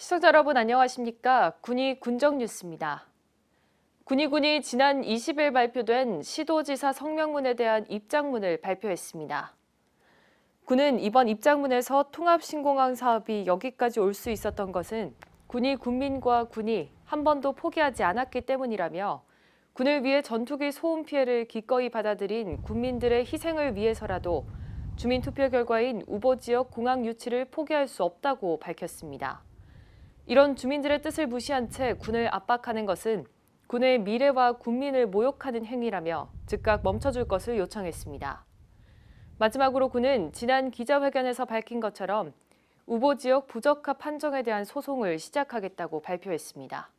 시청자 여러분 안녕하십니까? 군이 군정 뉴스입니다. 군이 지난 20일 발표된 시도지사 성명문에 대한 입장문을 발표했습니다. 군은 이번 입장문에서 통합신공항 사업이 여기까지 올 수 있었던 것은 군이 국민과 군이 한 번도 포기하지 않았기 때문이라며 군을 위해 전투기 소음 피해를 기꺼이 받아들인 군민들의 희생을 위해서라도 주민투표 결과인 우보지역 공항 유치를 포기할 수 없다고 밝혔습니다. 이런 주민들의 뜻을 무시한 채 군을 압박하는 것은 군의 미래와 국민을 모욕하는 행위라며 즉각 멈춰줄 것을 요청했습니다. 마지막으로 군은 지난 기자회견에서 밝힌 것처럼 우보 지역 부적합 판정에 대한 소송을 시작하겠다고 발표했습니다.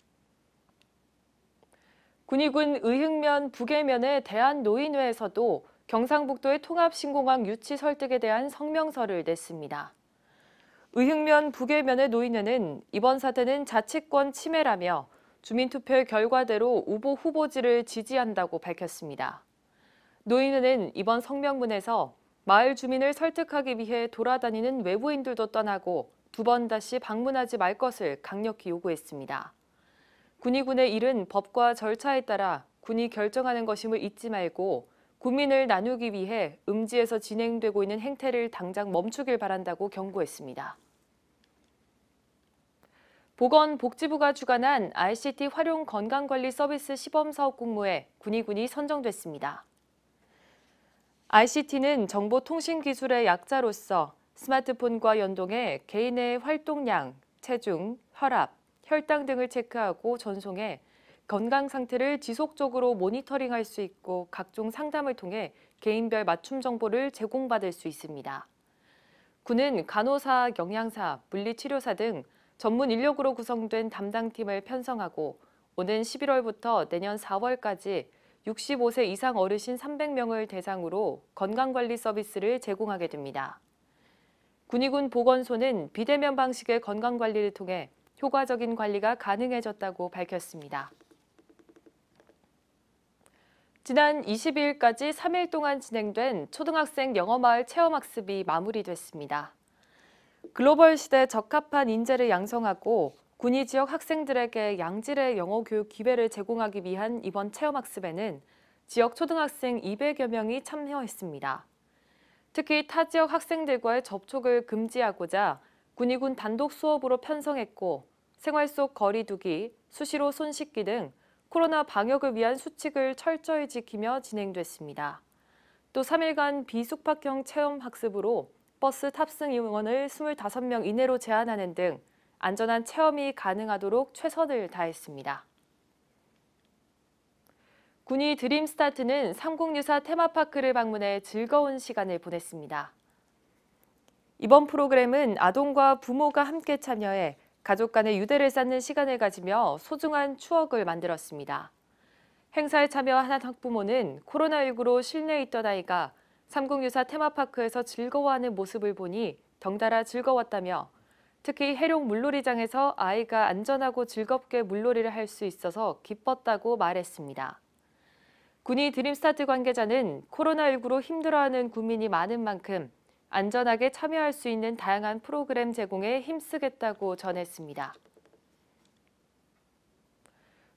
군의군 의흥면 북해면의 대한노인회에서도 경상북도의 통합신공항 유치 설득에 대한 성명서를 냈습니다. 의흥면 북해면의 노인회는 이번 사태는 자치권 침해라며 주민투표의 결과대로 우보 후보지를 지지한다고 밝혔습니다. 노인회는 이번 성명문에서 마을 주민을 설득하기 위해 돌아다니는 외부인들도 떠나고 두 번 다시 방문하지 말 것을 강력히 요구했습니다. 군의군의 일은 법과 절차에 따라 군이 결정하는 것임을 잊지 말고 국민을 나누기 위해 음지에서 진행되고 있는 행태를 당장 멈추길 바란다고 경고했습니다. 보건복지부가 주관한 ICT 활용 건강관리 서비스 시범사업 공모에 군의군이 선정됐습니다. ICT는 정보통신기술의 약자로서 스마트폰과 연동해 개인의 활동량, 체중, 혈압, 혈당 등을 체크하고 전송해 건강 상태를 지속적으로 모니터링할 수 있고 각종 상담을 통해 개인별 맞춤 정보를 제공받을 수 있습니다. 군은 간호사, 영양사, 물리치료사 등 전문 인력으로 구성된 담당팀을 편성하고 오는 11월부터 내년 4월까지 65세 이상 어르신 300명을 대상으로 건강관리 서비스를 제공하게 됩니다. 군의군 보건소는 비대면 방식의 건강관리를 통해 효과적인 관리가 가능해졌다고 밝혔습니다. 지난 22일까지 3일 동안 진행된 초등학생 영어마을 체험학습이 마무리됐습니다. 글로벌 시대에 적합한 인재를 양성하고 군의 지역 학생들에게 양질의 영어 교육 기회를 제공하기 위한 이번 체험학습에는 지역 초등학생 200여 명이 참여했습니다. 특히 타 지역 학생들과의 접촉을 금지하고자 군의군 단독 수업으로 편성했고 생활 속 거리 두기, 수시로 손 씻기 등 코로나 방역을 위한 수칙을 철저히 지키며 진행됐습니다. 또 3일간 비숙박형 체험학습으로 버스 탑승 인원을 25명 이내로 제한하는 등 안전한 체험이 가능하도록 최선을 다했습니다. 군의 드림스타트는 삼국유사 테마파크를 방문해 즐거운 시간을 보냈습니다. 이번 프로그램은 아동과 부모가 함께 참여해 가족 간의 유대를 쌓는 시간을 가지며 소중한 추억을 만들었습니다. 행사에 참여한 한 학부모는 코로나19로 실내에 있던 아이가 삼국유사 테마파크에서 즐거워하는 모습을 보니 덩달아 즐거웠다며 특히 해룡 물놀이장에서 아이가 안전하고 즐겁게 물놀이를 할 수 있어서 기뻤다고 말했습니다. 군의 드림스타트 관계자는 코로나19로 힘들어하는 국민이 많은 만큼 안전하게 참여할 수 있는 다양한 프로그램 제공에 힘쓰겠다고 전했습니다.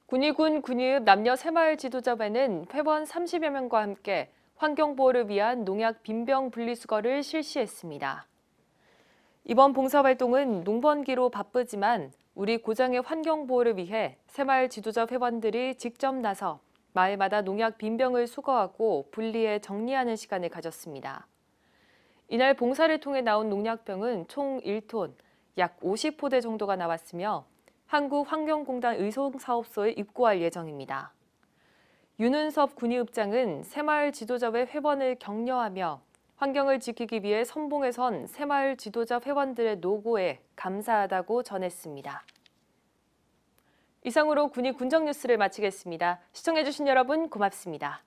군의군 군의읍 남녀 새마을 지도자회는 회원 30여 명과 함께 환경보호를 위한 농약 빈병 분리수거를 실시했습니다. 이번 봉사활동은 농번기로 바쁘지만 우리 고장의 환경보호를 위해 새마을 지도자 회원들이 직접 나서 마을마다 농약 빈병을 수거하고 분리해 정리하는 시간을 가졌습니다. 이날 봉사를 통해 나온 농약병은 총 1톤, 약 50포대 정도가 나왔으며 한국환경공단 의송사업소에 입고할 예정입니다. 윤은섭 군의읍장은 새마을 지도자회 회원을 격려하며 환경을 지키기 위해 선봉에 선 새마을 지도자 회원들의 노고에 감사하다고 전했습니다. 이상으로 군의 군정뉴스를 마치겠습니다. 시청해주신 여러분 고맙습니다.